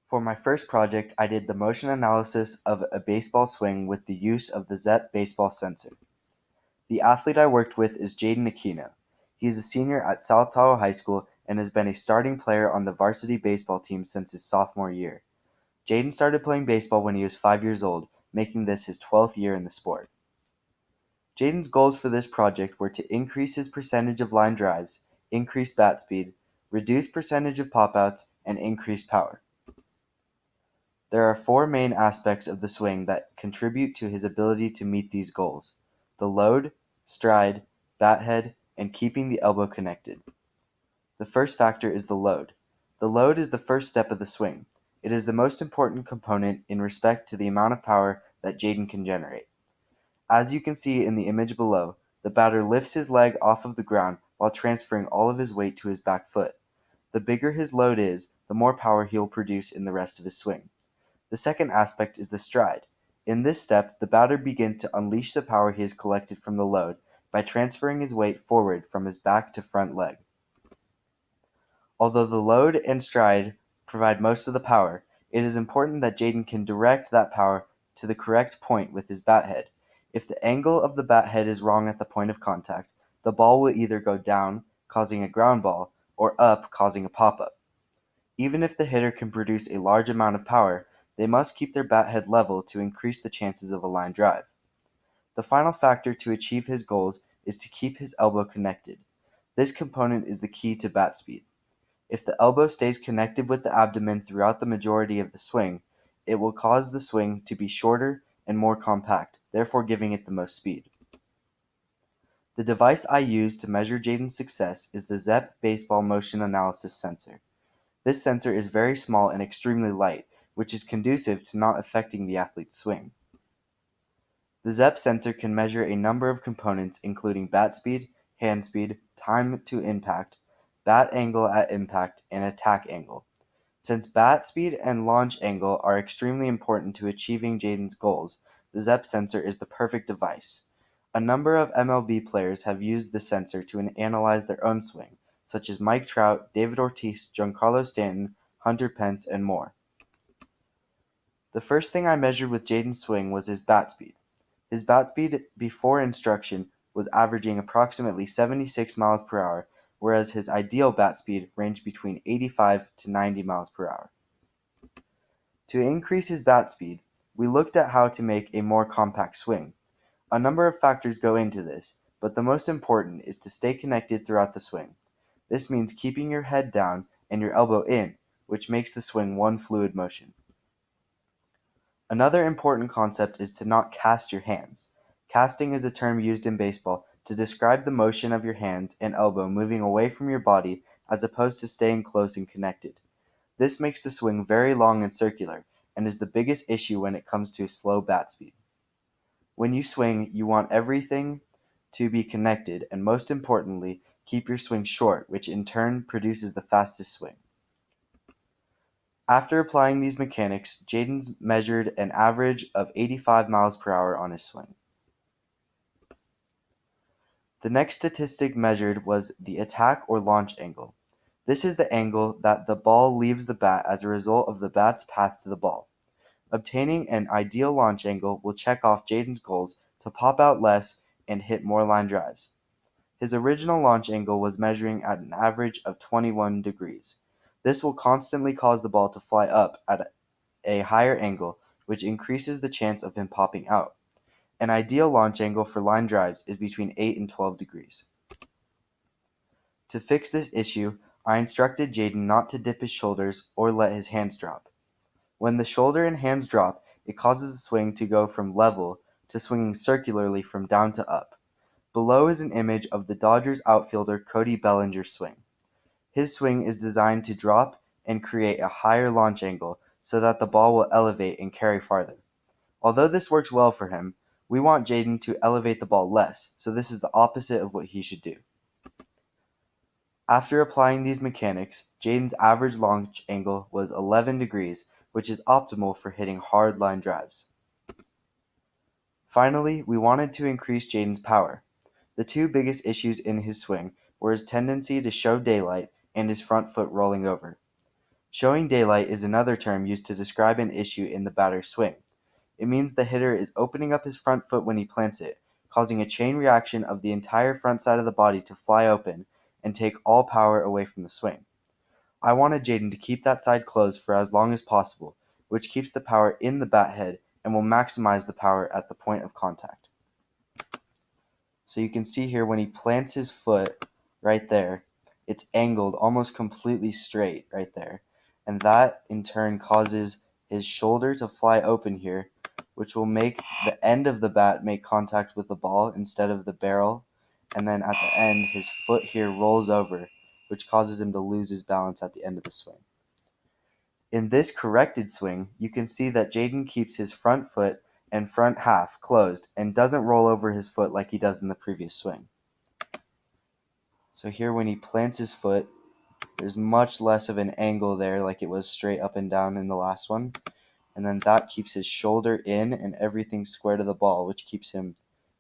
For my first project, I did the motion analysis of a baseball swing with the use of the Zepp baseball sensor. The athlete I worked with is Jaden Aquino. He is a senior at South Tahoe High School and has been a starting player on the varsity baseball team since his sophomore year. Jaden started playing baseball when he was 5 years old, making this his 12th year in the sport. Jaden's goals for this project were to increase his percentage of line drives, increase bat speed, reduce percentage of pop-outs, and increase power. There are four main aspects of the swing that contribute to his ability to meet these goals: the load, stride, bat head, and keeping the elbow connected. The first factor is the load. The load is the first step of the swing. It is the most important component in respect to the amount of power that Jaden can generate. As you can see in the image below, the batter lifts his leg off of the ground while transferring all of his weight to his back foot. The bigger his load is, the more power he will produce in the rest of his swing. The second aspect is the stride. In this step, the batter begins to unleash the power he has collected from the load by transferring his weight forward from his back to front leg. Although the load and stride provide most of the power, it is important that Jaden can direct that power to the correct point with his bat head. If the angle of the bat head is wrong at the point of contact, the ball will either go down, causing a ground ball, or up, causing a pop-up. Even if the hitter can produce a large amount of power, they must keep their bat head level to increase the chances of a line drive. The final factor to achieve his goals is to keep his elbow connected. This component is the key to bat speed. If the elbow stays connected with the abdomen throughout the majority of the swing, it will cause the swing to be shorter and more compact, therefore giving it the most speed. The device I use to measure Jaden's success is the Zepp Baseball Motion Analysis Sensor. This sensor is very small and extremely light, which is conducive to not affecting the athlete's swing. The Zepp sensor can measure a number of components including bat speed, hand speed, time to impact, bat angle at impact, and attack angle. Since bat speed and launch angle are extremely important to achieving Jaden's goals, the Zepp sensor is the perfect device. A number of MLB players have used the sensor to analyze their own swing, such as Mike Trout, David Ortiz, Giancarlo Stanton, Hunter Pence, and more. The first thing I measured with Jaden's swing was his bat speed. His bat speed before instruction was averaging approximately 76 miles per hour, whereas his ideal bat speed ranged between 85 to 90 miles per hour. To increase his bat speed, we looked at how to make a more compact swing. A number of factors go into this, but the most important is to stay connected throughout the swing. This means keeping your head down and your elbow in, which makes the swing one fluid motion. Another important concept is to not cast your hands. Casting is a term used in baseball to describe the motion of your hands and elbow moving away from your body as opposed to staying close and connected. This makes the swing very long and circular, and is the biggest issue when it comes to slow bat speed. When you swing, you want everything to be connected, and most importantly, keep your swing short, which in turn produces the fastest swing. After applying these mechanics, Jaden's measured an average of 85 miles per hour on his swing. The next statistic measured was the attack or launch angle. This is the angle that the ball leaves the bat as a result of the bat's path to the ball. Obtaining an ideal launch angle will check off Jaden's goals to pop out less and hit more line drives. His original launch angle was measuring at an average of 21 degrees. This will constantly cause the ball to fly up at a higher angle, which increases the chance of him popping out. An ideal launch angle for line drives is between 8 and 12 degrees. To fix this issue, I instructed Jaden not to dip his shoulders or let his hands drop. When the shoulder and hands drop, it causes the swing to go from level to swinging circularly from down to up. Below is an image of the Dodgers outfielder Cody Bellinger's swing. His swing is designed to drop and create a higher launch angle so that the ball will elevate and carry farther. Although this works well for him, we want Jaden to elevate the ball less, so this is the opposite of what he should do. After applying these mechanics, Jaden's average launch angle was 11 degrees, which is optimal for hitting hard line drives. Finally, we wanted to increase Jaden's power. The two biggest issues in his swing were his tendency to show daylight and his front foot rolling over. Showing daylight is another term used to describe an issue in the batter's swing. It means the hitter is opening up his front foot when he plants it, causing a chain reaction of the entire front side of the body to fly open and take all power away from the swing. I wanted Jaden to keep that side closed for as long as possible, which keeps the power in the bat head and will maximize the power at the point of contact. So you can see here when he plants his foot right there, it's angled almost completely straight right there. And that in turn causes his shoulder to fly open here, which will make the end of the bat make contact with the ball instead of the barrel. And then at the end, his foot here rolls over, which causes him to lose his balance at the end of the swing. In this corrected swing, you can see that Jaden keeps his front foot and front half closed and doesn't roll over his foot like he does in the previous swing. So here when he plants his foot, there's much less of an angle there like it was straight up and down in the last one. And then that keeps his shoulder in and everything square to the ball, which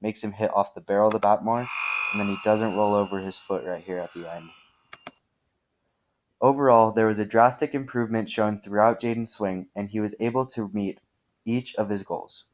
makes him hit off the barrel of the bat more, and then he doesn't roll over his foot right here at the end. Overall, there was a drastic improvement shown throughout Jaden's swing, and he was able to meet each of his goals.